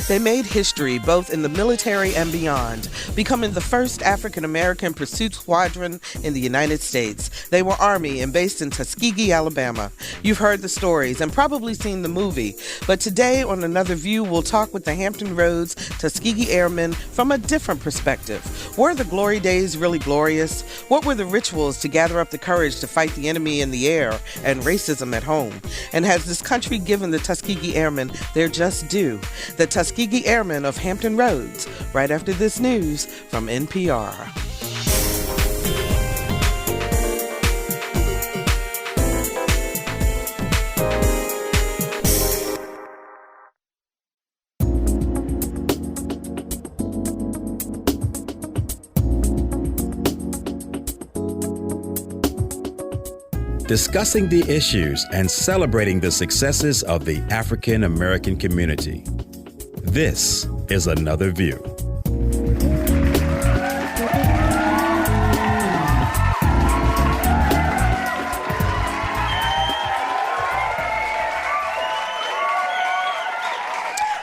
They made history both in the military and beyond, becoming the first African-American pursuit squadron in the United States. They were Army and based in Tuskegee, Alabama. You've heard the stories and probably seen the movie, but today on Another View, we'll talk with the Hampton Roads Tuskegee Airmen from a different perspective. Were the glory days really glorious? What were the rituals to gather up the courage to fight the enemy in the air and racism at home? And has this country given the Tuskegee Airmen their just due? The Tuskegee Airmen of Hampton Roads, right after this news from NPR. Discussing the issues and celebrating the successes of the African American community. This is Another View.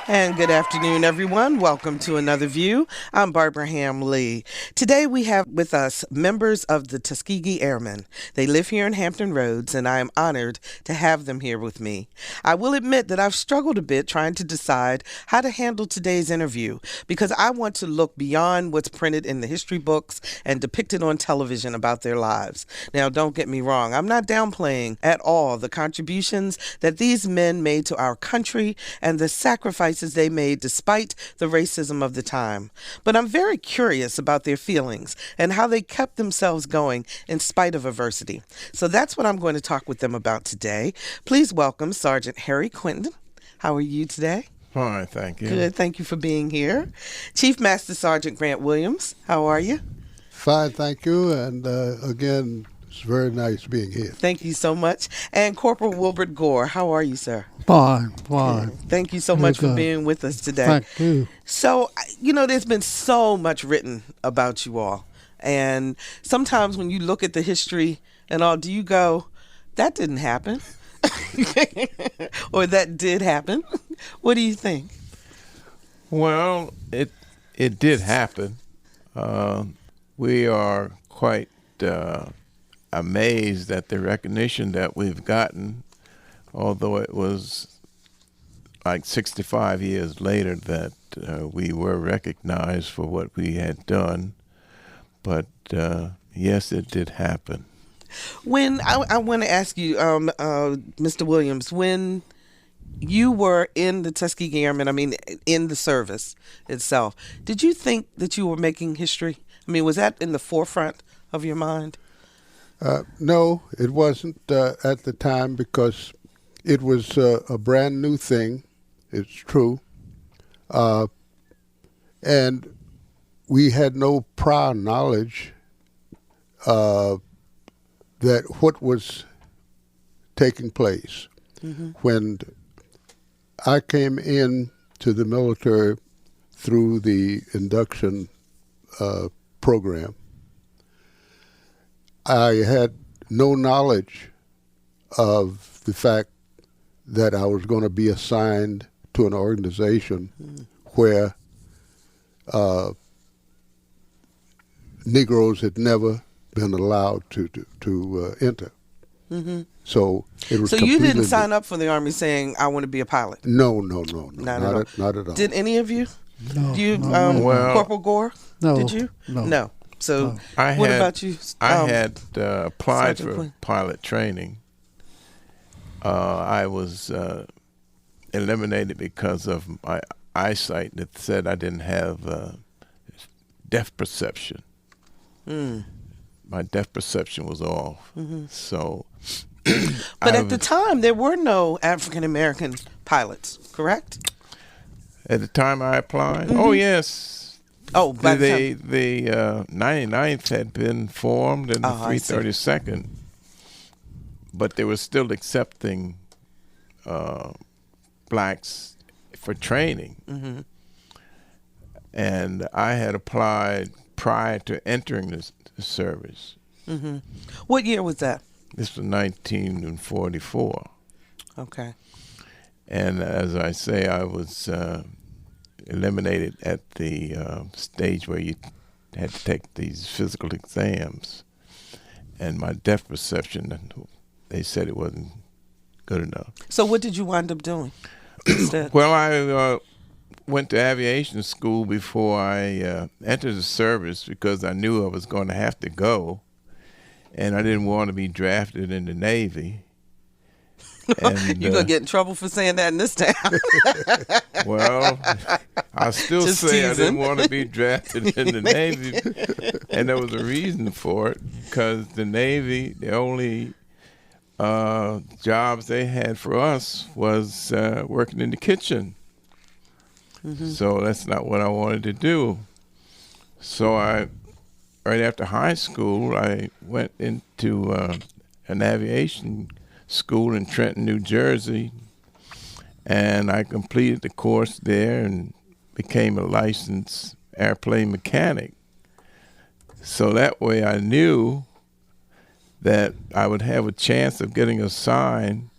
And good afternoon, everyone. Welcome to Another View. I'm Barbara Ham-Lee. Today we have with us members of the Tuskegee Airmen. They live here in Hampton Roads, and I am honored to have them here with me. I will admit that I've struggled a bit trying to decide how to handle today's interview because I want to look beyond what's printed in the history books and depicted on television about their lives. Now, don't get me wrong. I'm not downplaying at all the contributions that these men made to our country and the sacrifices they made despite the racism of the time. But I'm very curious about their feelings and how they kept themselves going in spite of adversity. So that's what I'm going to talk with them about today. Please welcome Sergeant Harry Quinton. How are you today? Fine, thank you. Good, thank you for being here. Chief Master Sergeant Grant Williams, how are you? Fine, thank you. And again, it's very nice being here. Thank you so much. And Corporal Wilbert Gore, how are you, sir? Fine. Thank you so much for being with us today. Thank you. So, there's been so much written about you all. And sometimes when you look at the history and all, do you go, that didn't happen? Or that did happen? What do you think? Well, it did happen. We are quite amazed at the recognition that we've gotten, although it was like 65 years later that we were recognized for what we had done. But yes, it did happen. When I want to ask you, Mr. Williams, when you were in the Tuskegee Airmen, in the service itself, did you think that you were making history? Was that in the forefront of your mind? No, it wasn't at the time because it was a brand new thing. It's true. And we had no prior knowledge that what was taking place. Mm-hmm. When I came in to the military through the induction program, I had no knowledge of the fact that I was going to be assigned to an organization where Negroes had never been allowed to enter. Mm-hmm. So it was. So you didn't sign up for the Army saying, "I want to be a pilot." No, not at all. Did any of you? No. Well, Corporal Gore? No. Did you? No. So what about you? I had applied Sergeant for Quinn? pilot training. I was eliminated because of my eyesight that said I didn't have depth perception. My depth perception was off. Mm-hmm. So, but at the time, there were no African-American pilots, correct? At the time I applied? Mm-hmm. Oh, yes. Oh, but the 99th had been formed and the 332nd, but they were still accepting blacks for training. Mm-hmm. And I had applied prior to entering the service. Mm-hmm. What year was that? This was 1944. Okay. And as I say, I was eliminated at the stage where you had to take these physical exams. And my depth perception, they said it wasn't good enough. So what did you wind up doing instead? Well, I went to aviation school before I entered the service because I knew I was going to have to go, and I didn't want to be drafted in the Navy. And, You're going to get in trouble for saying that in this town. Well, I still Just say teasing. I didn't want to be drafted in the Navy, and there was a reason for it, because the Navy, the only jobs they had for us was working in the kitchen. Mm-hmm. So that's not what I wanted to do. So right after high school, I went into an aviation school in Trenton, New Jersey, and I completed the course there and became a licensed airplane mechanic. So that way I knew that I would have a chance of getting assigned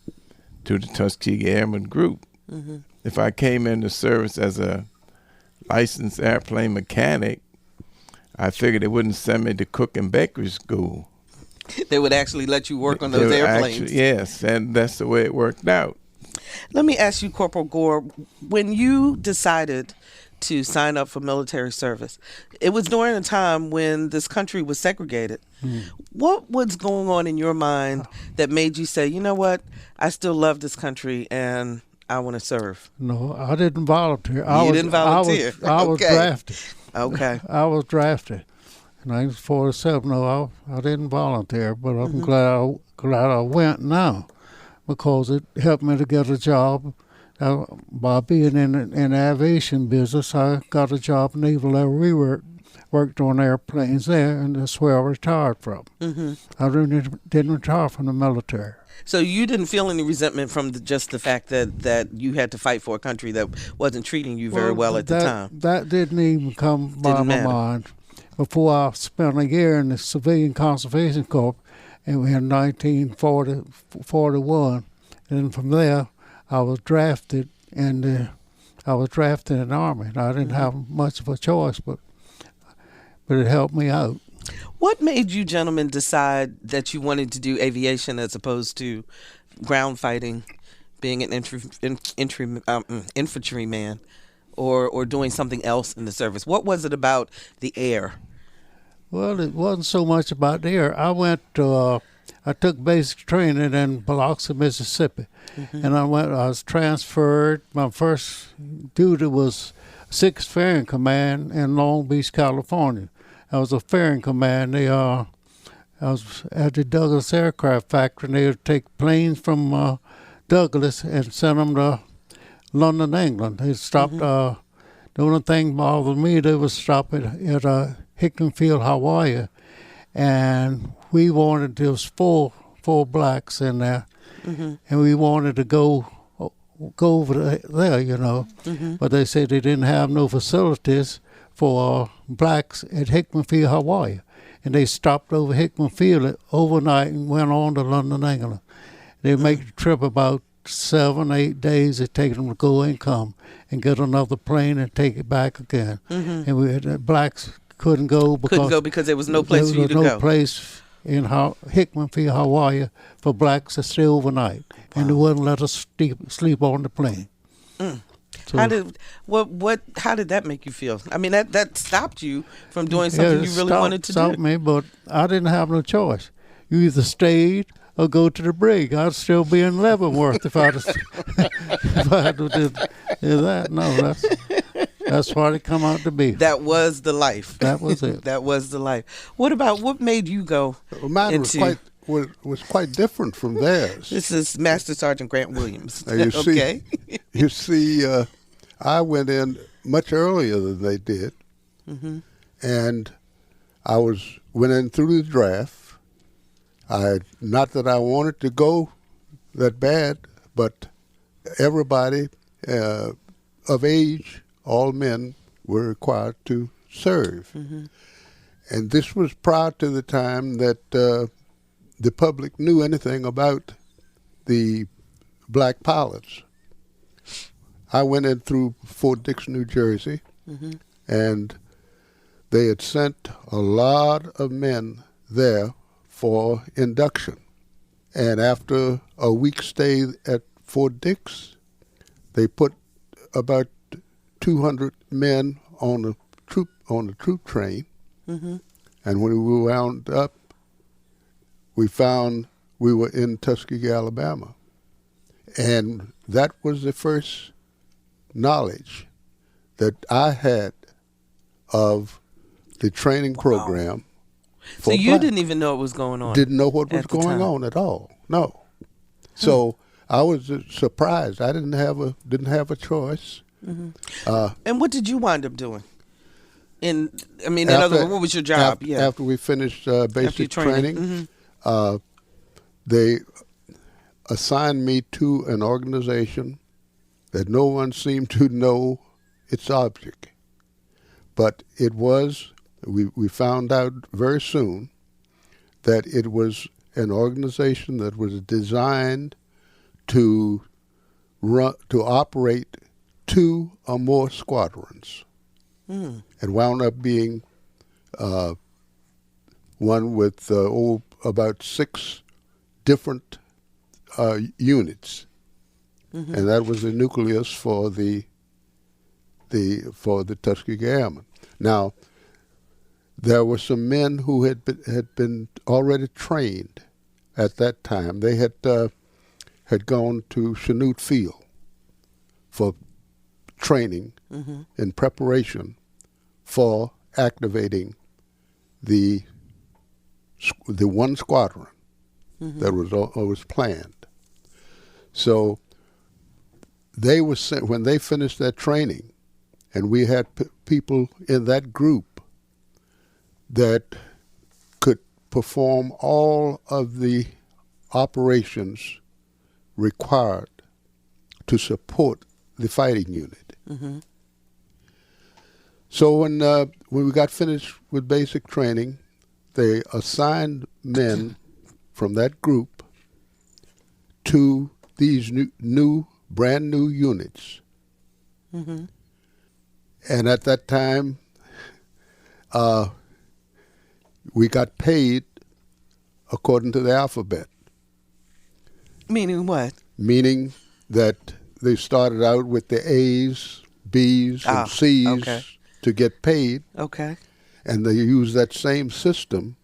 to the Tuskegee Airmen group. Mm-hmm. If I came into service as a licensed airplane mechanic, I figured they wouldn't send me to cook and bakery school. They would actually let you work on those airplanes. Actually, yes, and that's the way it worked out. Let me ask you, Corporal Gore, when you decided to sign up for military service, it was during a time when this country was segregated. What was going on in your mind that made you say, you know what, I still love this country and I want to serve? No, I didn't volunteer. You didn't volunteer? I was Okay. drafted. Okay. I was drafted. 1947. No, I didn't volunteer, but I'm glad I went now, because it helped me to get a job. By being in the aviation business, I got a job in Naval Air Rework, worked on airplanes there, and that's where I retired from. Mm-hmm. I didn't retire from the military. So you didn't feel any resentment from just the fact that you had to fight for a country that wasn't treating you very well at the time? That didn't even come by my mind. Before I spent a year in the Civilian Conservation Corps in 1941, and from there I was drafted in the Army. And I didn't have much of a choice, but it helped me out. What made you gentlemen decide that you wanted to do aviation as opposed to ground fighting, being an infantryman, or doing something else in the service? What was it about the air? Well, it wasn't so much about the air. I took basic training in Biloxi, Mississippi, and I was transferred. My first duty was 6th Ferrying Command in Long Beach, California. I was a ferrying command. I was at the Douglas Aircraft Factory, and they would take planes from Douglas and send them to London, England. They stopped. The only thing bothered me, they would stop at Hickman Field, Hawaii, and we wanted, there was four blacks in there, and we wanted to go over there, you know, but they said they didn't have no facilities for blacks at Hickman Field, Hawaii, and they stopped over Hickman Field overnight and went on to London, England. They make the trip about 7-8 days. It takes them to go and come and get another plane and take it back again. And we had blacks couldn't go because there was no place for you to go. There was no place in Hickman Field, Hawaii, for blacks to stay overnight, and they wouldn't let us sleep on the plane. So, how did that make you feel? I mean, that stopped you from doing something you really wanted to do. It stopped me, but I didn't have no choice. You either stayed or go to the brig. I'd still be in Leavenworth if I had to do that. No, that's what it come out to be. That was the life. That was it. That was the life. What made you go? Mine was quite different from theirs. This is Master Sergeant Grant Williams. You see, I went in much earlier than they did, and I went in through the draft. Not that I wanted to go that bad, but everybody of age, all men, were required to serve. And this was prior to the time that the public knew anything about the black pilots. I went in through Fort Dix, New Jersey, and they had sent a lot of men there for induction. And after a week's stay at Fort Dix, they put about 200 men on the troop train. And when we wound up, we found we were in Tuskegee, Alabama. And that was the first knowledge that I had of the training program. So you didn't even know what was going on? Didn't know what was going on at all. No. So I was surprised. I didn't have a choice. And what did you wind up doing? In other words, what was your job? After we finished basic training, they assigned me to an organization that no one seemed to know its object. But it was, we found out very soon that it was an organization that was designed to operate 2 or more squadrons. And wound up being one with about 6 different units, and that was the nucleus for the Tuskegee Airmen. Now, there were some men who had been already trained at that time. They had gone to Chanute Field for training in preparation for activating the one squadron that was planned. So they were sent, when they finished their training, and we had people in that group that could perform all of the operations required to support the fighting unit. So when we got finished with basic training, they assigned men from that group to these brand new units. And at that time, we got paid according to the alphabet. Meaning what? Meaning that they started out with the A's, B's, and C's to get paid. Okay. And they used that same system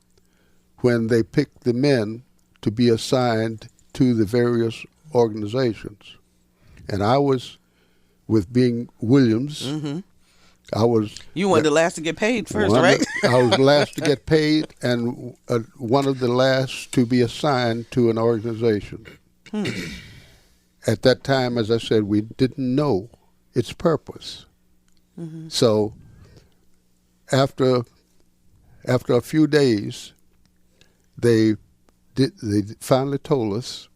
when they picked the men to be assigned to the various organizations. And I was, with being Williams, I was... You wanted the last to get paid first, right? I was the last to get paid and one of the last to be assigned to an organization. At that time, as I said, we didn't know its purpose. So after a few days, they finally told us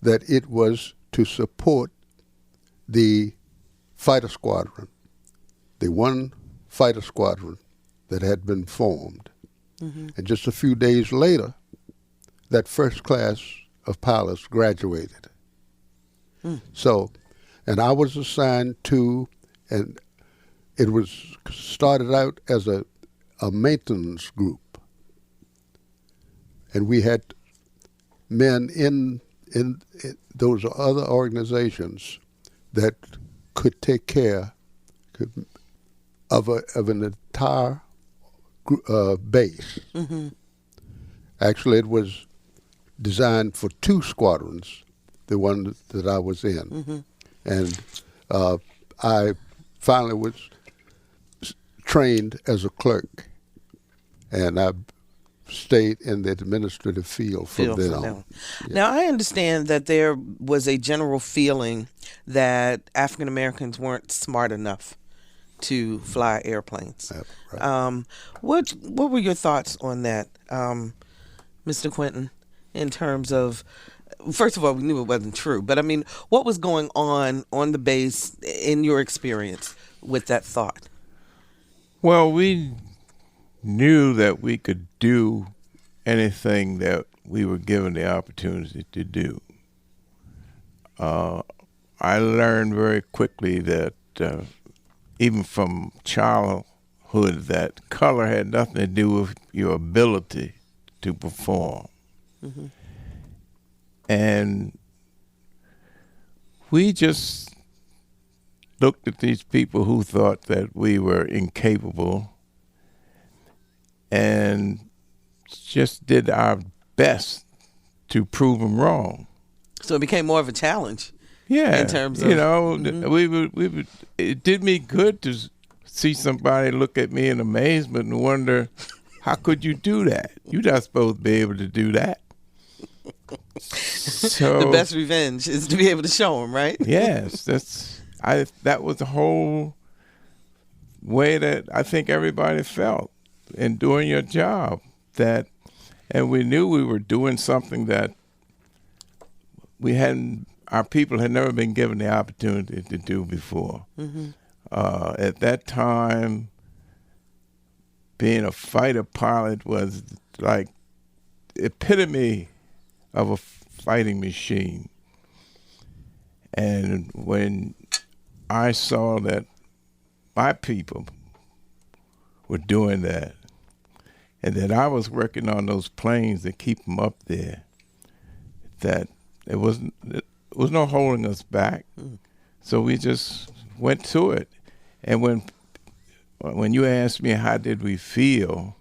that it was to support the fighter squadron, the one fighter squadron that had been formed. And just a few days later, that first class of pilots graduated. So, and I was assigned to, and it was started out as a maintenance group. And we had men in those other organizations that could take care of an entire base. Actually, it was designed for 2 squadrons, the one that I was in. And I finally was trained as a clerk, and I stayed in the administrative field from then on. Now, I understand that there was a general feeling that African Americans weren't smart enough to fly airplanes. Right. What were your thoughts on that, Mr. Quentin, in terms of, first of all, we knew it wasn't true, but I mean, what was going on the base in your experience with that thought? Well, we knew that we could do anything that we were given the opportunity to do. I learned very quickly that even from childhood, that color had nothing to do with your ability to perform. Mm-hmm. And we just looked at these people who thought that we were incapable and just did our best to prove them wrong. So it became more of a challenge. Yeah, in terms of, we would. It did me good to see somebody look at me in amazement and wonder, how could you do that? You're not supposed to be able to do that. So the best revenge is to be able to show them, right? Yes, that was the whole way that I think everybody felt in doing your job. And we knew we were doing something that our people had never been given the opportunity to do before. Mm-hmm. At that time, being a fighter pilot was like the epitome of a fighting machine. And when I saw that my people were doing that, and that I was working on those planes to keep them up there, that it was no holding us back. So we just went to it. And when you asked me how did we feel,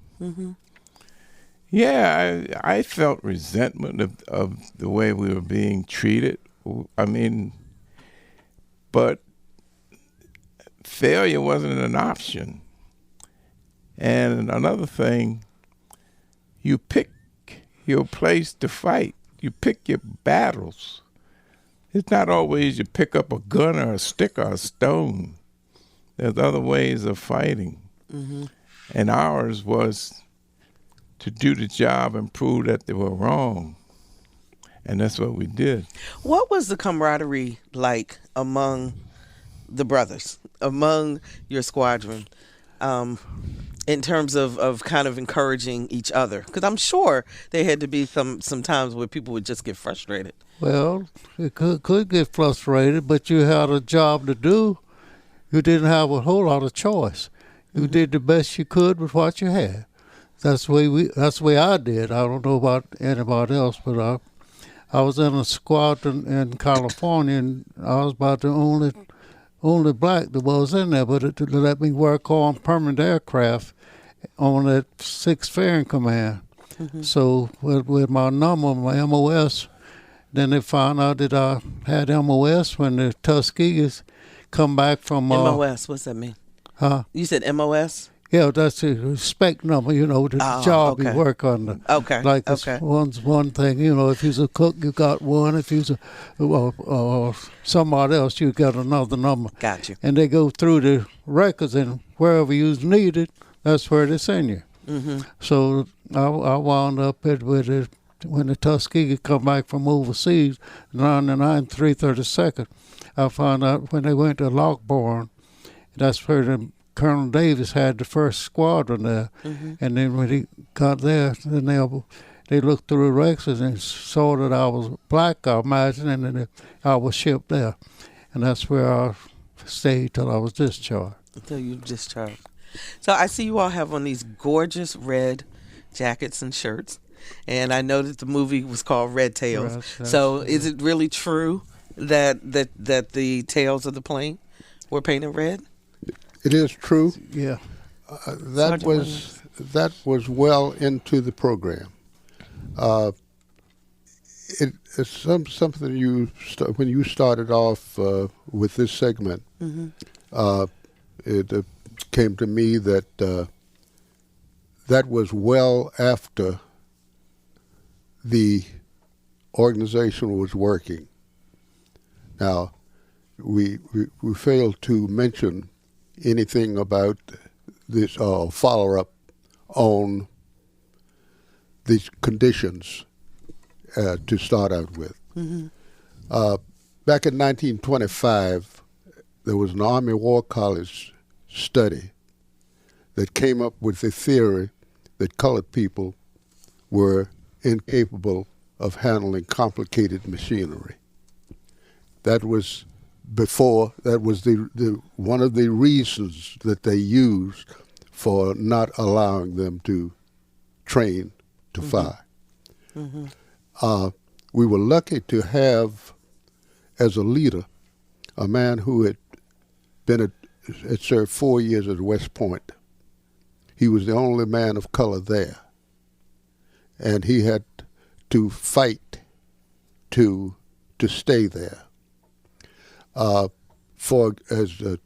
yeah, I felt resentment of the way we were being treated. I mean, but failure wasn't an option. And another thing, you pick your place to fight. You pick your battles. It's not always you pick up a gun or a stick or a stone. There's other ways of fighting. Mm-hmm. And ours was to do the job and prove that they were wrong. And that's what we did. What was the camaraderie like among the brothers, among your squadron, in terms of kind of encouraging each other? Because I'm sure there had to be some times where people would just get frustrated. Well, it could get frustrated, but you had a job to do. You didn't have a whole lot of choice. You did the best you could with what you had. That's the way I did. I don't know about anybody else, but I was in a squadron in California, and I was about the only black that was in there, but to let me work on permanent aircraft on that 6th Fairing Command. Mm-hmm. So with my number, my MOS, then they found out that I had MOS when the Tuskegees come back from... MOS, what's that mean? Huh? You said MOS? Yeah, that's the spec number, the job you work under. Okay. Like this one thing, if you're a cook, you got one. If you're somebody else, you got another number. Got you. And they go through the records, and wherever you're needed, that's where they send you. Mm-hmm. So I wound up when the Tuskegee come back from overseas, 99 332nd, I found out when they went to Lockbourne, that's where Colonel Davis had the first squadron there. Mm-hmm. And then when he got there, then they looked through the records and saw that I was black, I imagine, and then I was shipped there. And that's where I stayed till I was discharged. Until you discharged. So I see you all have on these gorgeous red jackets and shirts. And I know that the movie was called Red Tails. So is it really true that the tails of the plane were painted red? It is true. Yeah. That was well into the program. It's something when you started off with this segment, it came to me that that was well after the organization was working. Now, we failed to mention anything about this follow-up on these conditions to start out with. Mm-hmm. Back in 1925, there was an Army War College study that came up with the theory that colored people were incapable of handling complicated machinery. That was before, that was the one of the reasons that they used for not allowing them to train to fly. We were lucky to have as a leader a man who had served 4 years at West Point. He was the only man of color there, and he had to fight to stay there. For as a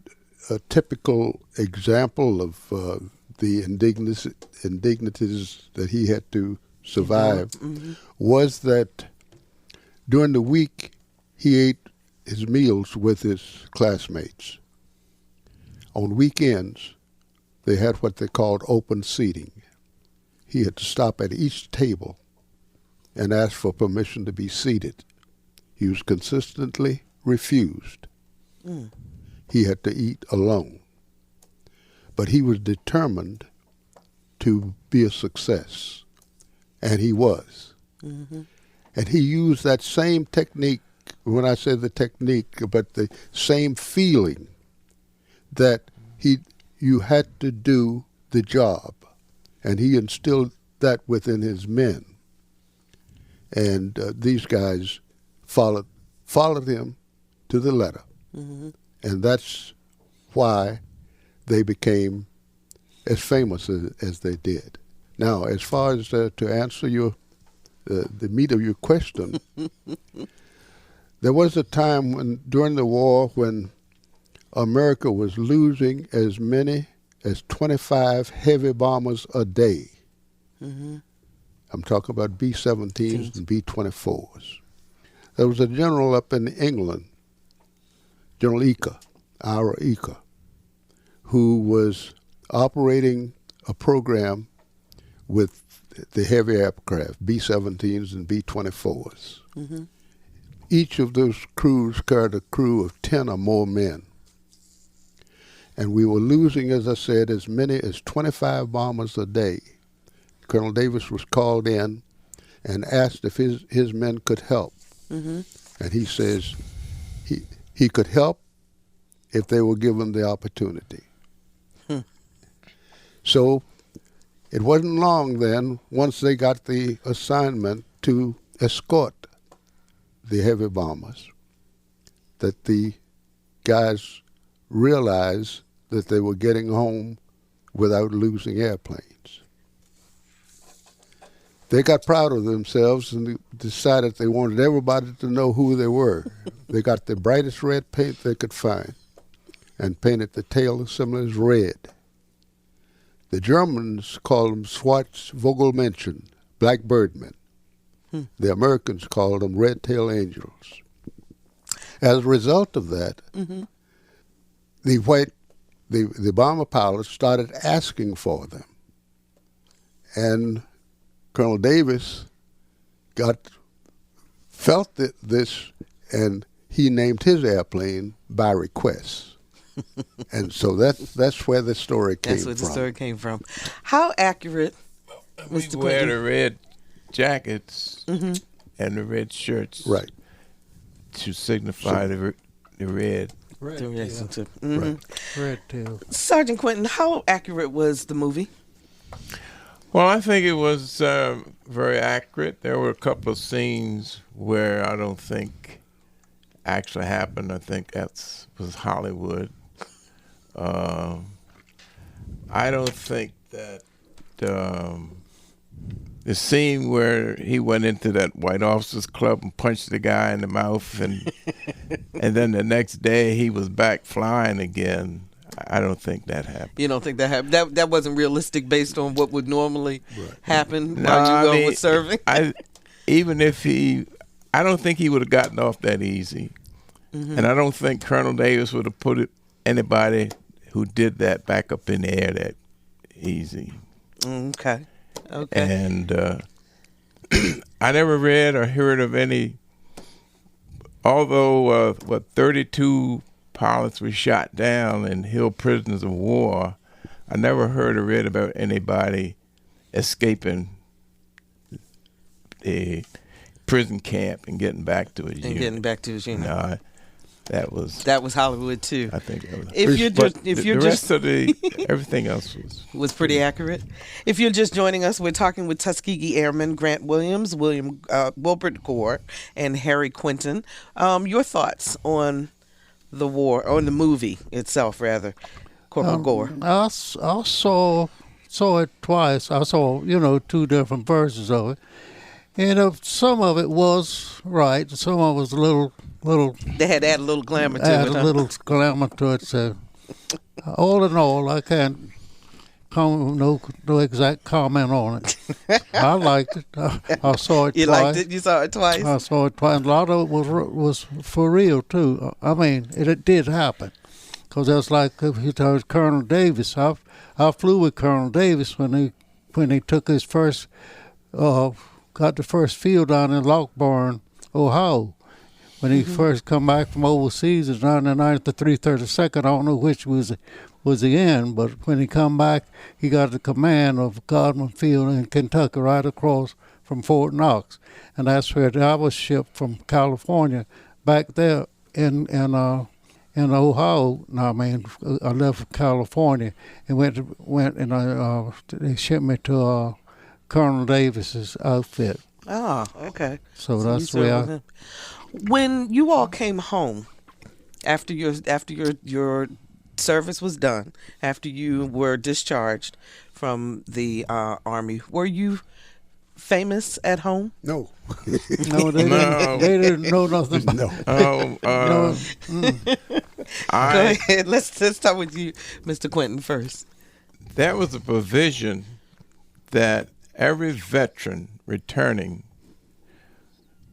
typical example of the indignities that he had to survive was that during the week he ate his meals with his classmates. On weekends, they had what they called open seating. He had to stop at each table and ask for permission to be seated. He was consistently refused. He had to eat alone. But he was determined to be a success, and he was. And he used that same technique, when I say the technique, but the same feeling that you had to do the job, and he instilled that within his men. And these guys followed him to the letter. And that's why they became as famous as they did. Now, as far as to answer the meat of your question, there was a time during the war when America was losing as many as 25 heavy bombers a day. I'm talking about B-17s and B-24s. There was a general up in England, General Ira Eaker, who was operating a program with the heavy aircraft, B-17s and B-24s. Each of those crews carried a crew of 10 or more men. And we were losing, as I said, as many as 25 bombers a day. Colonel Davis was called in and asked if his men could help. And he says he could help if they were given the opportunity. So it wasn't long then, once they got the assignment to escort the heavy bombers, that the guys realized that they were getting home without losing airplanes. They got proud of themselves and decided they wanted everybody to know who they were. They got the brightest red paint they could find and painted the tail assemblies red. The Germans called them Schwarzvogelmenschen, black birdmen. The Americans called them red-tailed angels. As a result of that, the bomber pilots started asking for them. And Colonel Davis felt this, and he named his airplane by request. And so that's where the story came from. That's where the story came from. How accurate, We Mr. wear Quinton? the red jackets and the red shirts, Right. to signify the red. Red The tail. relationship. Red tail. Sergeant Quinton, how accurate was the movie? Well, I think it was very accurate. There were a couple of scenes where I don't think actually happened. I think that was Hollywood. I don't think that the scene where he went into that white officers club and punched the guy in the mouth, and and then the next day he was back flying again. I don't think that happened. You don't think that happened? That wasn't realistic based on what would normally happen No, while you were serving? I don't think he would have gotten off that easy. And I don't think Colonel Davis would have put anybody who did that back up in the air that easy. Okay. And I never read or heard of any, although 32 pilots were shot down and held prisoners of war, I never heard or read about anybody escaping a prison camp and getting back to his unit. And getting back to his unit. No, That was Hollywood too. I think that was. The rest of everything else was pretty accurate. If you're just joining us, we're talking with Tuskegee Airmen Grant Williams, Wilbert Gore, and Harry Quinton. Your thoughts on the war, or on the movie itself, rather, Corporal Gore? I saw it twice. I saw, two different versions of it. And some of it was right. Some of it was a little. They had to add a little glamour to it. Add a little glamour to it. So, all in all, I can't no exact comment on it. I liked it. I saw it twice. You liked it? You saw it twice? I saw it twice. A lot of it was for real, too. I mean, it did happen. Because that's like if you told Colonel Davis. I flew with Colonel Davis when he took his first, got the first field down in Lockbourne, Ohio. When he first come back from overseas, it's 99th to 332nd. I don't know which was the end, but when he come back, he got the command of Godman Field in Kentucky, right across from Fort Knox, and that's where I was shipped from California back there in Ohio. No, I mean, I left from California and went and they shipped me to Colonel Davis's outfit. Oh, okay. So that's the way When you all came home after your service was done, after you were discharged from the Army, were you famous at home? No. No, they didn't know nothing. No. Go ahead. Let's start with you, Mr. Quinton, first. That was a provision that every veteran returning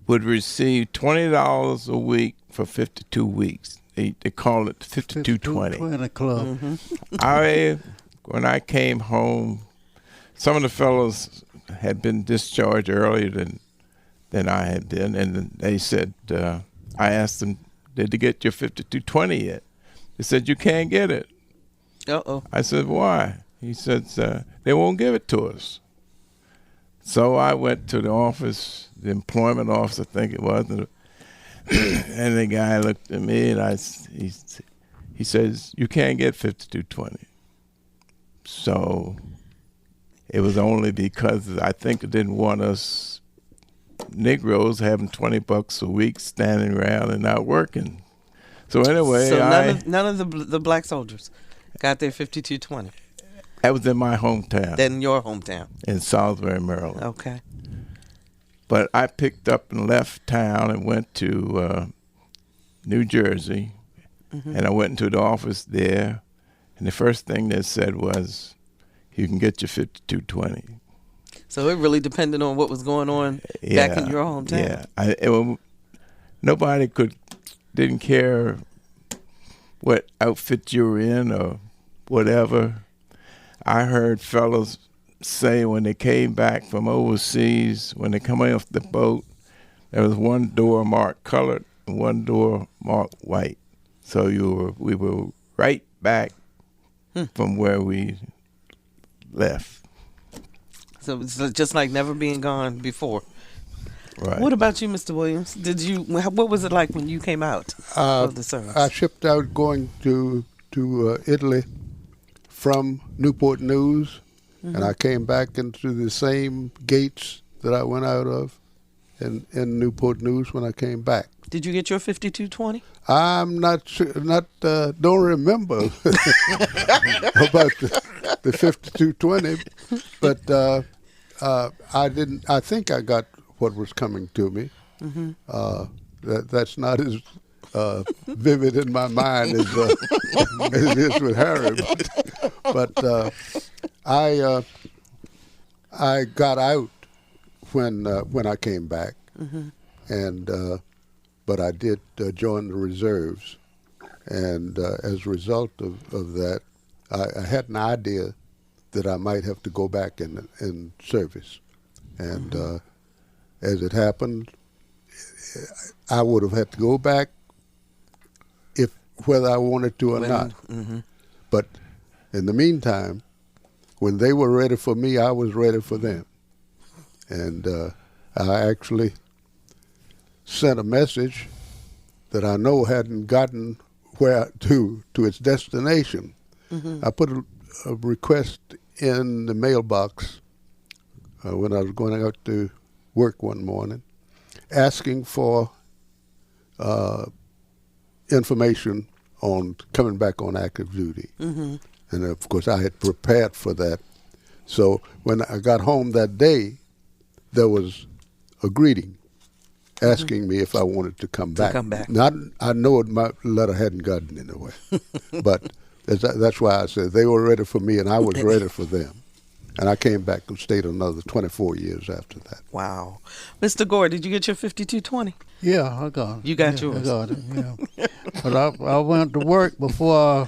would receive $20 a week for 52 weeks. They call it 5220. 5220 club. Mm-hmm. When I came home, some of the fellows had been discharged earlier than I had been, and they said, I asked them, did they get your 5220 yet? They said, you can't get it. Uh-oh. I said, why? He said, they won't give it to us. So I went to the office, the employment office, I think it was, and the guy looked at me and he says, you can't get 5220. So it was only because I think they didn't want us Negroes having $20 a week standing around and not working. So anyway, none of the black soldiers got their 5220. That was in my hometown. In your hometown. In Salisbury, Maryland. Okay. But I picked up and left town and went to New Jersey, and I went into the office there, and the first thing they said was, you can get your 5220. So it really depended on what was going on back in your hometown. Yeah. Nobody didn't care what outfit you were in or whatever. I heard fellows say when they came back from overseas, when they come off the boat, there was one door marked colored and one door marked white. So we were right back from where we left. So it's just like never being gone before. Right. What about you, Mr. Williams? What was it like when you came out of the service? I shipped out going to Italy from Newport News, and I came back into the same gates that I went out of in Newport News when I came back. Did you get your 5220? I'm not sure, don't remember about the 5220, but I didn't. I think I got what was coming to me. That's not as vivid in my mind as it is with Harry. But I got out when I came back, and but I did join the reserves, and as a result of that, I had an idea that I might have to go back in service, and as it happened, I would have had to go back whether I wanted to or not. But in the meantime, when they were ready for me, I was ready for them. And I actually sent a message that I know hadn't gotten where to its destination. I put a request in the mailbox when I was going out to work one morning, asking for information on coming back on active duty. And of course, I had prepared for that. So when I got home that day, there was a greeting asking me if I wanted to come back. Now, I know my letter hadn't gotten anywhere, but that's why I said they were ready for me and I was ready for them. And I came back and stayed another 24 years after that. Wow. Mr. Gore, did you get your 5220? Yeah, I got it. You got yours? I got it, yeah. But I went to work before I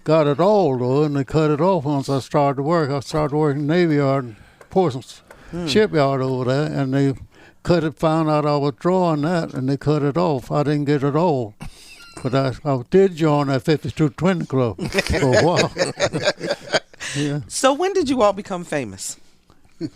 got it all, though, and they cut it off once I started to work. I started working in the Navy Yard and Portsmouth shipyard over there, and they cut it, found out I was drawing that, and they cut it off. I didn't get it all. But I did join that 5220 club for a while. Yeah. So when did you all become famous? We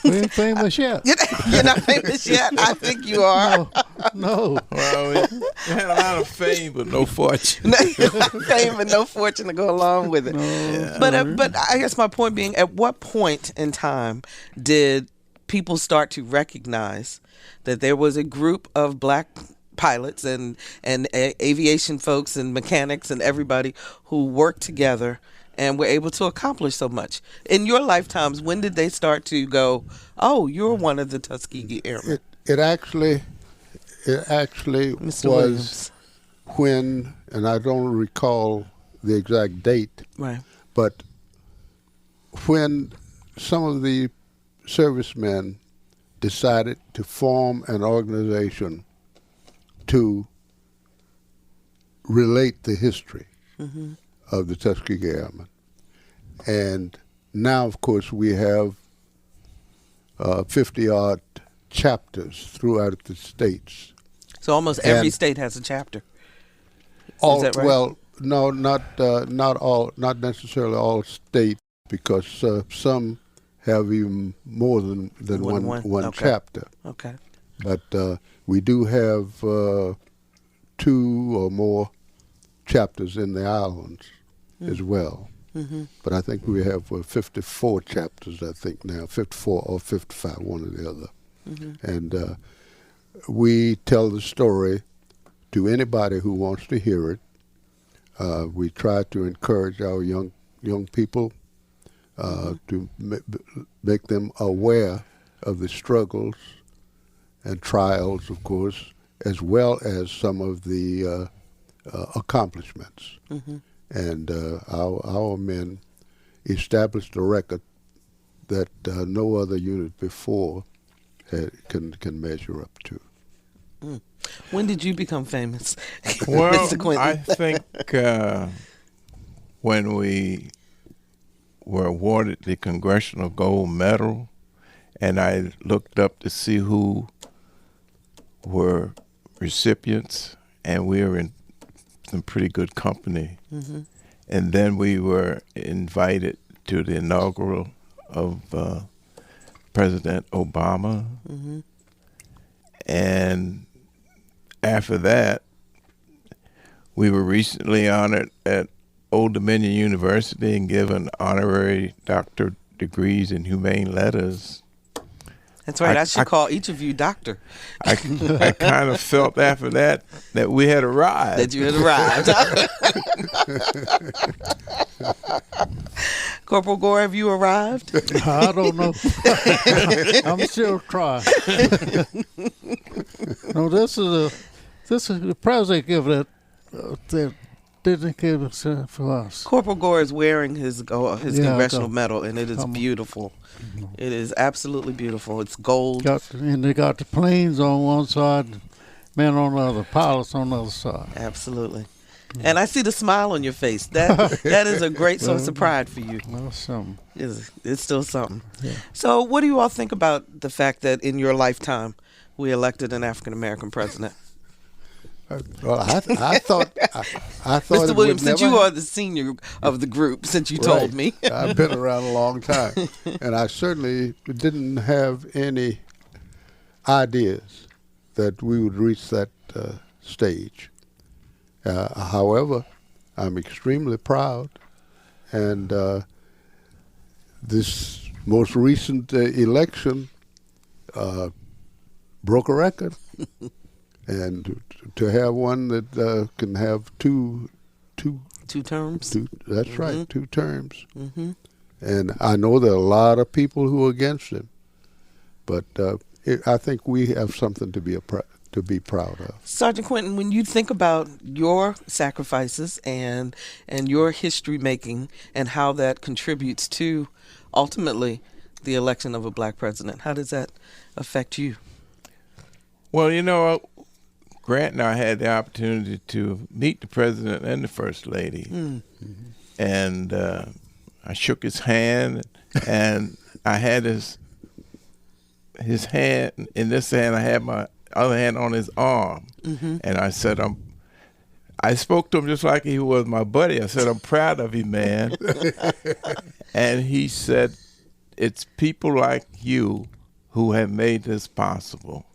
ain't famous yet. You're not famous yet? I think you are. No. Well, we had a lot of fame, but no fortune. Fame and no fortune to go along with it. No. Yeah. But I guess my point being, at what point in time did people start to recognize that there was a group of black pilots and aviation folks and mechanics and everybody who worked together and were able to accomplish so much? In your lifetimes, when did they start to go, oh, you're one of the Tuskegee Airmen? It actually Mr. was Williams. when, and I don't recall the exact date, Right. but when some of the servicemen decided to form an organization to relate the history of the Tuskegee Airmen. And now, of course, we have 50-odd chapters throughout the states. So almost every And- state has a chapter. All, that right? Well, no, not all, not necessarily all states, because some have even more than one Okay. chapter. Okay. But we do have 2 or more chapters in the islands as well. But I think we have 54 chapters, I think now, 54 or 55, one or the other. And we tell the story to anybody who wants to hear it. We try to encourage our young people to make them aware of the struggles and trials, of course, as well as some of the accomplishments. And our men established a record that no other unit before can measure up to. When did you become famous? Well, Mr. Quinton? I think when we were awarded the Congressional Gold Medal, and I looked up to see who were recipients, and we were in some pretty good company. And then we were invited to the inaugural of President Obama. And after that, we were recently honored at Old Dominion University and given honorary doctorate degrees in humane letters. That's right. I should call each of you doctor. I kind of felt after that we had arrived. That you had arrived. Corporal Gore, have you arrived? I don't know. I'm still trying. No, this is the president give it. That didn't give it for us. Corporal Gore is wearing his congressional medal, and it is Come on. beautiful. It is absolutely beautiful. It's gold. And they got the planes on one side, men on the other, pilots on the other side. Absolutely. And I see the smile on your face. That is a great source of pride for you. Well, something. It's still something. Yeah. So what do you all think about the fact that in your lifetime we elected an African-American president? Well, I thought Mr. Williams, since you are the senior of the group, since you told me. I've been around a long time, and I certainly didn't have any ideas that we would reach that stage. However, I'm extremely proud, and this most recent election broke a record, and to have one that can have two terms. That's Mm-hmm. right, 2 terms. Mm-hmm. And I know there are a lot of people who are against him, but I think we have something to be proud of. Sergeant Quentin, when you think about your sacrifices and your history making and how that contributes to ultimately the election of a black president, how does that affect you? Well, Grant and I had the opportunity to meet the president and the first lady, and I shook his hand, and I had his hand in this hand. I had my other hand on his arm, and I said, I spoke to him just like he was my buddy. I said, "I'm proud of you, man." And he said, "It's people like you who have made this possible."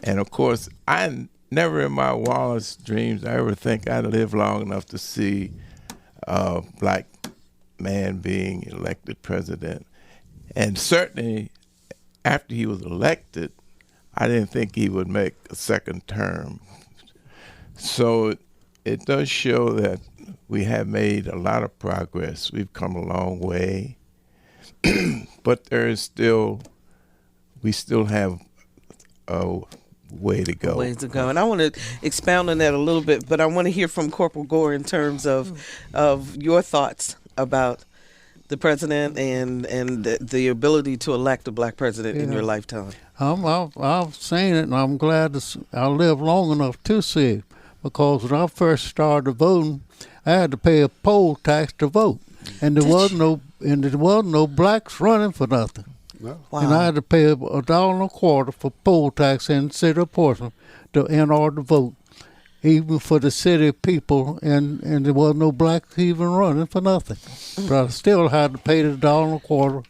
And of course, I never in my wildest dreams I ever think I'd live long enough to see a black man being elected president. And certainly after he was elected, I didn't think he would make a second term. So it does show that we have made a lot of progress. We've come a long way, but we still have a way to go. Ways to go. And I want to expound on that a little bit, but I want to hear from Corporal Gore in terms of your thoughts about the president and the ability to elect a black president in your lifetime. I've seen it, and I'm glad I lived long enough to see it, because when I first started voting, I had to pay a poll tax to vote, and there wasn't no blacks running for nothing. No. Wow. And I had to pay $1.25 for poll tax in the city of Portsmouth in order to vote, even for the city people, and there was no blacks even running for nothing. But I still had to pay the $1.25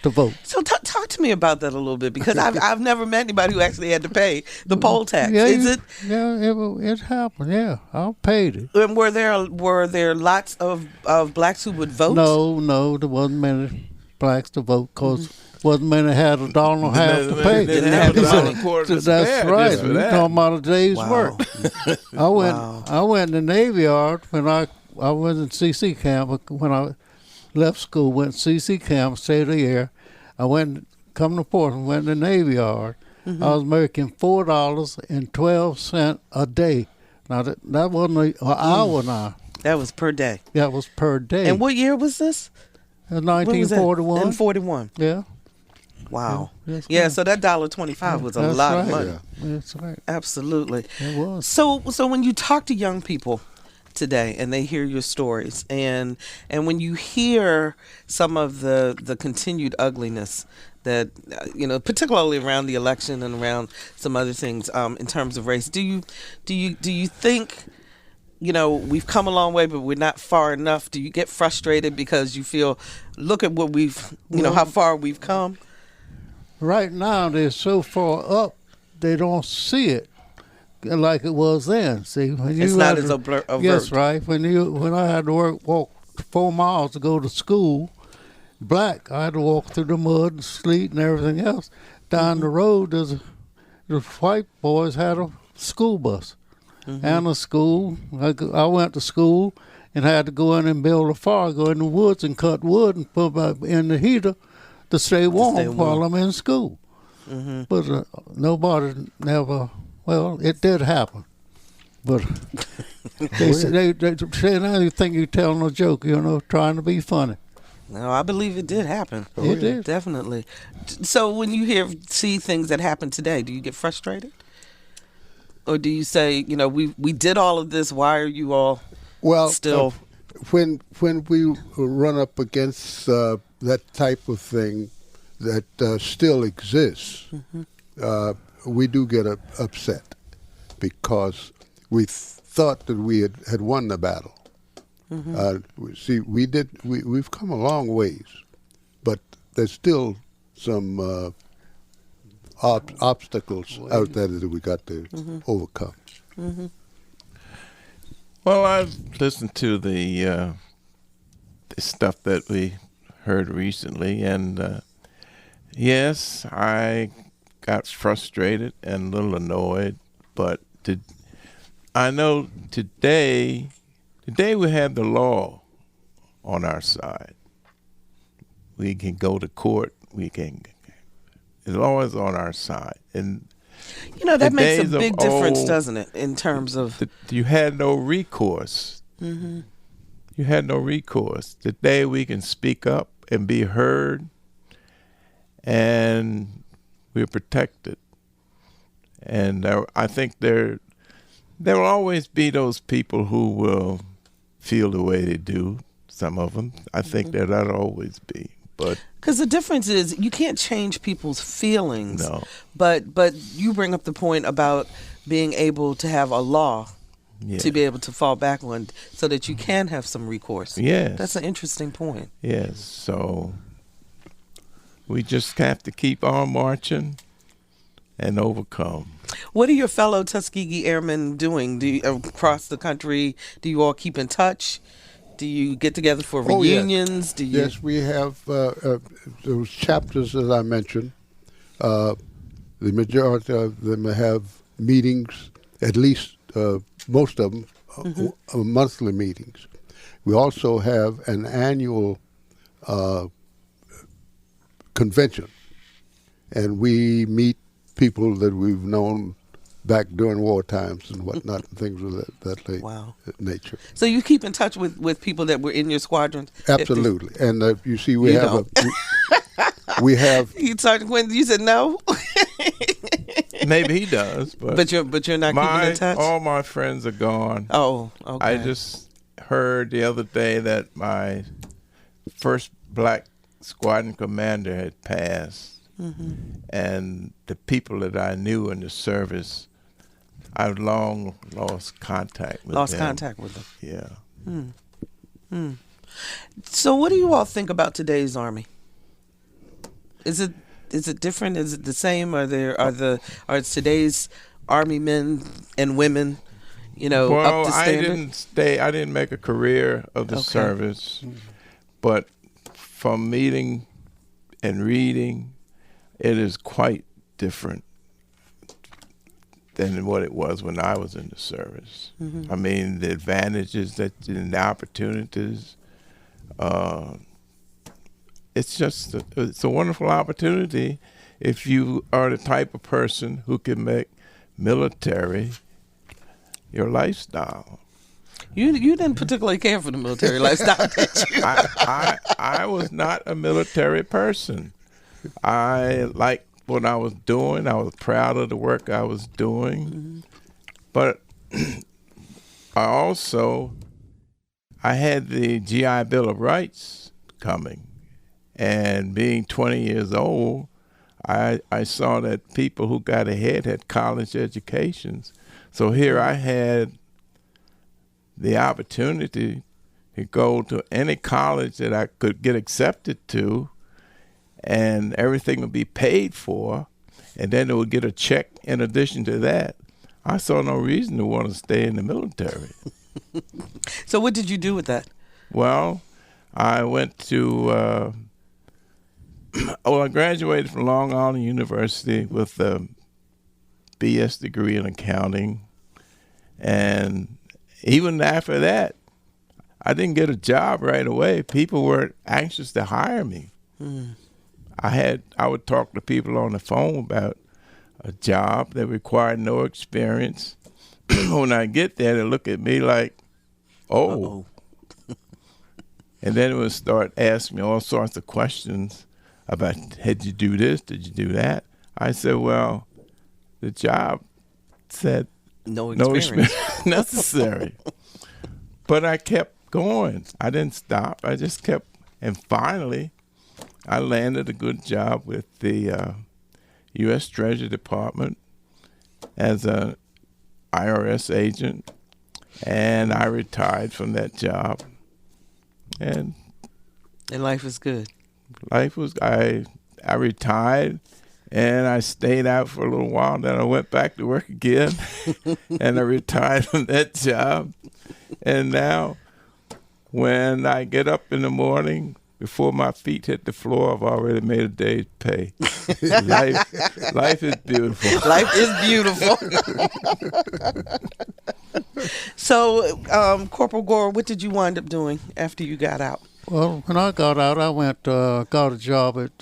to vote. So talk to me about that a little bit, because I've never met anybody who actually had to pay the poll tax. Yeah, it it happened. Yeah, I paid it. And were there lots of blacks who would vote? No, there wasn't many blacks to vote, because wasn't many had $1.50 to pay. Didn't have the money. That's right. You're talking about a day's work. I went in the Navy Yard when I was in CC camp. When I left school, went to CC camp, stayed a year. I come to Portland, went to the Navy Yard. I was making $4.12 a day. Now that wasn't an hour now. That was per day. That was per day. And what year was this? 1941. In 41. Yeah. Wow. Yeah, so that $1.25 was a lot of money. Yeah. That's right. Absolutely. It was. So when you talk to young people today and they hear your stories, and when you hear some of the continued ugliness that particularly around the election and around some other things in terms of race, do you think we've come a long way, but we're not far enough? Do you get frustrated because you feel, look at what we've how far we've come? Right now, they're so far up, they don't see it like it was then. See, when it's not as overt. Yes, right. When I had to walk 4 miles to go to school, black, I had to walk through the mud and sleet and everything else. Down the road, the white boys had a school bus and a school. I went to school and had to go in and build a fire, go in the woods and cut wood and put in the heater to stay warm while I'm in school. But nobody never, well, it did happen. But they say they think you're telling a joke, trying to be funny. No, I believe it did happen. It did. Definitely. So when you see things that happen today, do you get frustrated? Or do you say, we did all of this, why are you all still... When we run up against that type of thing that still exists, we do get upset because we thought that we had won the battle. See, we've come a long ways, but there's still some obstacles out there that we got to overcome. Well, I've listened to the stuff that we heard recently, and yes, I got frustrated and a little annoyed, but I know today we have the law on our side. We can go to court. The law is on our side, and that makes a big difference, doesn't it? In terms of you had no recourse. You had no recourse. Today we can speak up and be heard, and we're protected. And I think there will always be those people who will feel the way they do. Some of them, I think that'll always be. But because the difference is you can't change people's feelings. No. But you bring up the point about being able to have a law to be able to fall back on, so that you can have some recourse. Yes. That's an interesting point. Yes. So we just have to keep on marching and overcome. What are your fellow Tuskegee Airmen doing? Across the country? Do you all keep in touch? Do you get together for reunions? Yes, we have those chapters, as I mentioned. The majority of them have meetings, at least most of them, monthly meetings. We also have an annual convention, and we meet people that we've known back during war times and whatnot, and things of that nature. So you keep in touch with people that were in your squadrons? Absolutely. And you see, we have we have. You Sergeant Quinn, you said no? Maybe he does, but you're not keeping in touch? All my friends are gone. Oh, okay. I just heard the other day that my first black squadron commander had passed. And the people that I knew in the service, I've long lost contact with them. Yeah. So what do you all think about today's Army? Is it different? Is it the same? Are today's Army men and women, up to standard? I didn't make a career of the service, but from meeting and reading, it is quite different than what it was when I was in the service. I mean, the advantages and the opportunities, it's a wonderful opportunity if you are the type of person who can make military your lifestyle. You didn't particularly care for the military lifestyle, did you? I was not a military person. I liked what I was doing. I was proud of the work I was doing. But I had the GI Bill of Rights coming. And being 20 years old, I saw that people who got ahead had college educations. So here I had the opportunity to go to any college that I could get accepted to, and everything would be paid for, and then they would get a check in addition to that. I saw no reason to want to stay in the military. So what did you do with that? Well, I went to, I graduated from Long Island University with a BS degree in accounting, and even after that, I didn't get a job right away. People weren't anxious to hire me. I would talk to people on the phone about a job that required no experience. When I get there, they look at me like, oh. And then it would start asking me all sorts of questions about, did you do this? Did you do that? I said, well, the job said no experience necessary. But I kept going. I didn't stop. I just kept, and finally, I landed a good job with the U.S. Treasury Department as an IRS agent, and I retired from that job. And life is good. I retired, And I stayed out for a little while. Then I went back to work again, and I retired from that job. And now, when I get up in the morning, before my feet hit the floor, I've already made a day's pay. Life is beautiful. Life is beautiful. So, Corporal Gore, what did you wind up doing after you got out? Well, when I got out, I went got a job at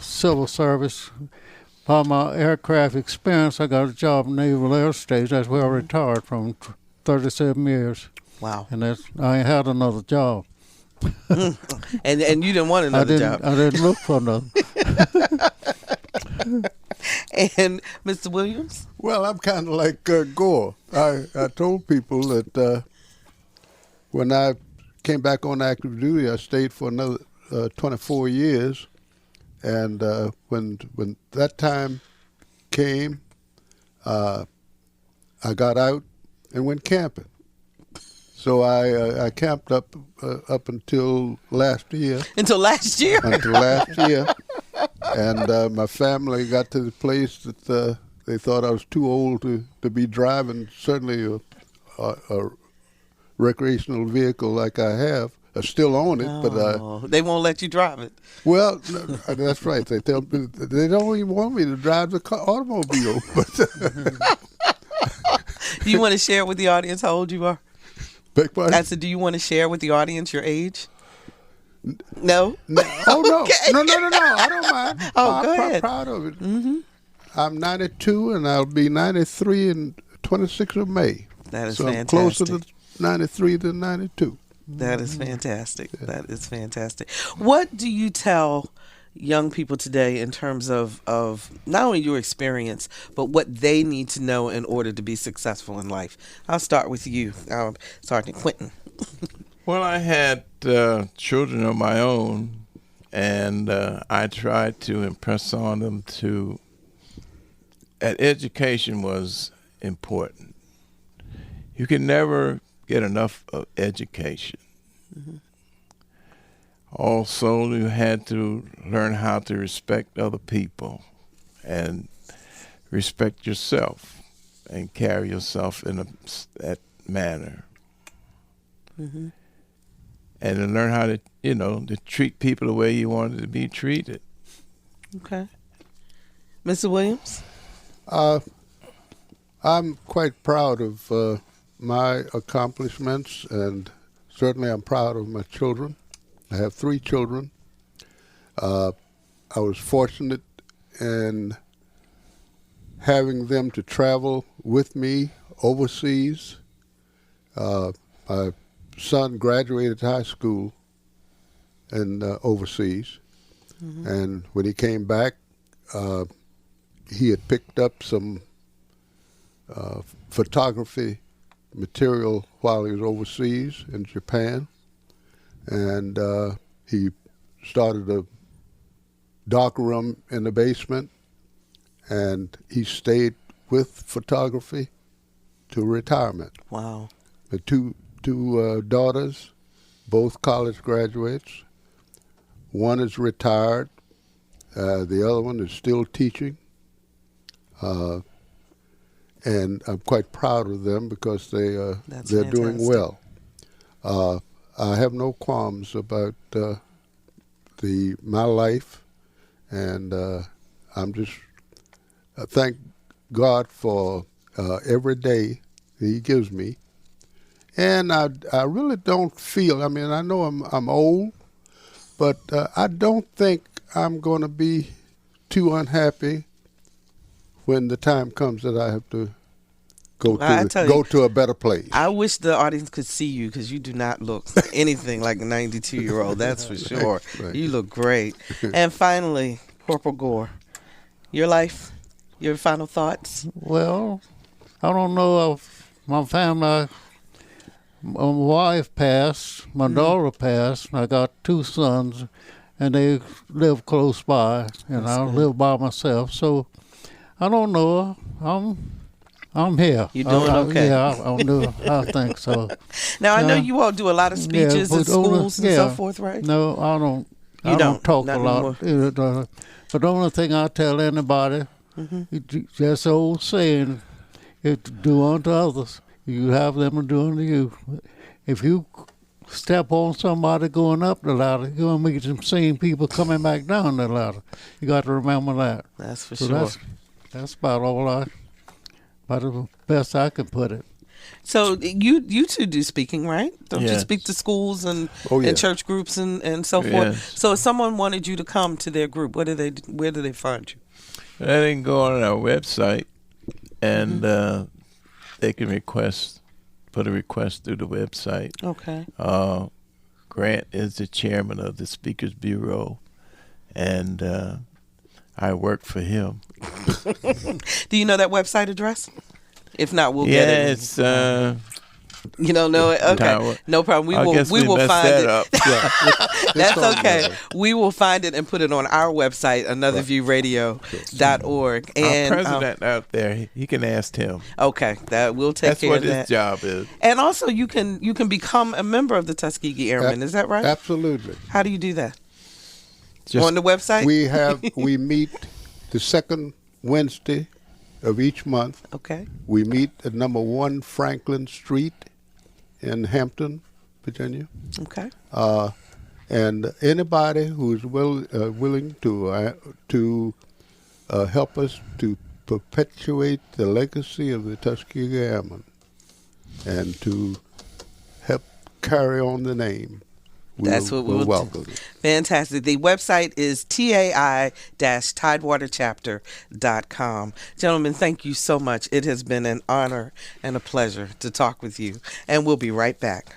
civil service. By my aircraft experience, I got a job in Naval Air Station. That's where I retired from 37 years. Wow. And I ain't had another job. And you didn't want another job. I didn't look for another. And Mr. Williams? Well, I'm kind of like Gore. I told people that when I came back on active duty, I stayed for another 24 years. And when that time came, I got out and went camping. So I camped up until last year. Until last year? Until last year. And my family got to the place that they thought I was too old to be driving, certainly a recreational vehicle like I have. I still own it, but they won't let you drive it. Well, that's right. They tell me they don't even want me to drive the automobile. But Do you want to share with the audience how old you are? Beg pardon? I said, do you want to share with the audience your age? No? Oh, no. Okay. No. I don't mind. Oh, go ahead. I'm proud of it. Mm-hmm. I'm 92, and I'll be 93 in 26th of May. That is so fantastic. I'm closer to 93 than 92. That is fantastic. Yeah. That is fantastic. What do you tell young people today in terms of not only your experience, but what they need to know in order to be successful in life? I'll start with you, Sergeant Quentin. Well, I had children of my own, and I tried to impress on them that education was important. You can never get enough of education. Mm-hmm. Also, you had to learn how to respect other people and respect yourself and carry yourself in that manner. Mm-hmm. And to learn how to, to treat people the way you wanted to be treated. Okay. Mr. Williams? I'm quite proud of my accomplishments, and certainly I'm proud of my children. I have 3 children. I was fortunate in having them to travel with me overseas. My son graduated high school in overseas, mm-hmm. and when he came back, he had picked up some photography material while he was overseas in Japan, and he started a darkroom in the basement, and he stayed with photography to retirement. Wow. The two daughters, both college graduates. One is retired. The other one is still teaching. And I'm quite proud of them because they're doing well. I have no qualms about my life, and I'm just thank God for every day that He gives me. And I really don't feel. I mean, I know I'm old, but I don't think I'm going to be too unhappy when the time comes that I have to go to a better place. I wish the audience could see you because you do not look anything like a 92-year-old. That's for sure. Right. You look great. And finally, Corporal Gore, your life, your final thoughts? Well, I don't know if my family. My wife passed, my daughter passed, and I got 2 sons, and they live close by, and I live by myself. So I don't know. I'm here. You're doing okay. Yeah, I'm doing. I think so. Now I know you all do a lot of speeches at schools and so forth, right? No, I don't. I don't talk not a lot. But the only thing I tell anybody, that's the old saying, if to do unto others, you have them to do unto you. If you step on somebody going up the ladder, you're going to meet some same people coming back down the ladder. You got to remember that. That's for So sure. That's about about the best I can put it. So you two do speaking, right? Don't you Yes. speak to schools and, Oh, yeah. and church groups and so forth? Yes. So if someone wanted you to come to their group, where do they find you? They can go on our website, and they can put a request through the website. Okay. Grant is the chairman of the Speakers Bureau, and I work for him. Do you know that website address? If not, we'll Yeah, get it. it's You don't know it? Okay. No problem. We will messed find that it. up. That's on okay. there. We will find it and put it on our website, anotherviewradio.org. And Our president out there, he can ask him. okay, that we'll take That's care what of his that. job is. And also, you can become a member of the Tuskegee Airmen. Is that right? Absolutely. How do you do that? Just On the website? We meet the second Wednesday of each month. Okay. We meet at number 1 Franklin Street in Hampton, Virginia. Okay. And anybody who's willing to help us to perpetuate the legacy of the Tuskegee Airmen and to help carry on the name, That's what we'll do. welcome. Fantastic. The website is tai-tidewaterchapter.com. Gentlemen, thank you so much. It has been an honor and a pleasure to talk with you. And we'll be right back.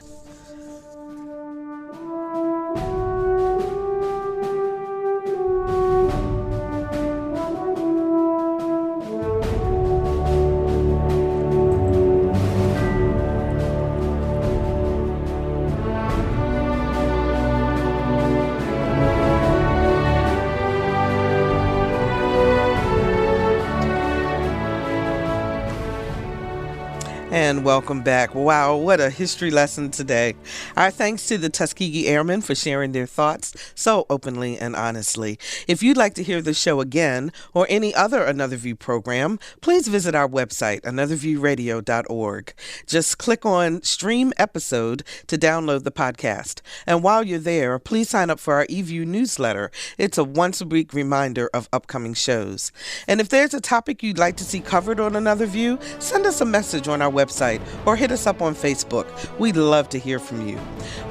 And welcome back. Wow, what a history lesson today. Our thanks to the Tuskegee Airmen for sharing their thoughts so openly and honestly. If you'd like to hear the show again or any other Another View program, please visit our website, anotherviewradio.org. Just click on Stream Episode to download the podcast. And while you're there, please sign up for our eView newsletter. It's a once-a-week reminder of upcoming shows. And if there's a topic you'd like to see covered on Another View, send us a message on our website or hit us up on Facebook. We'd love to hear from you.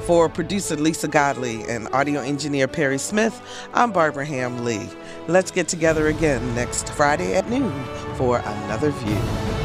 For producer Lisa Godley and audio engineer Perry Smith, I'm Barbara Ham Lee. Let's get together again next Friday at noon for Another View.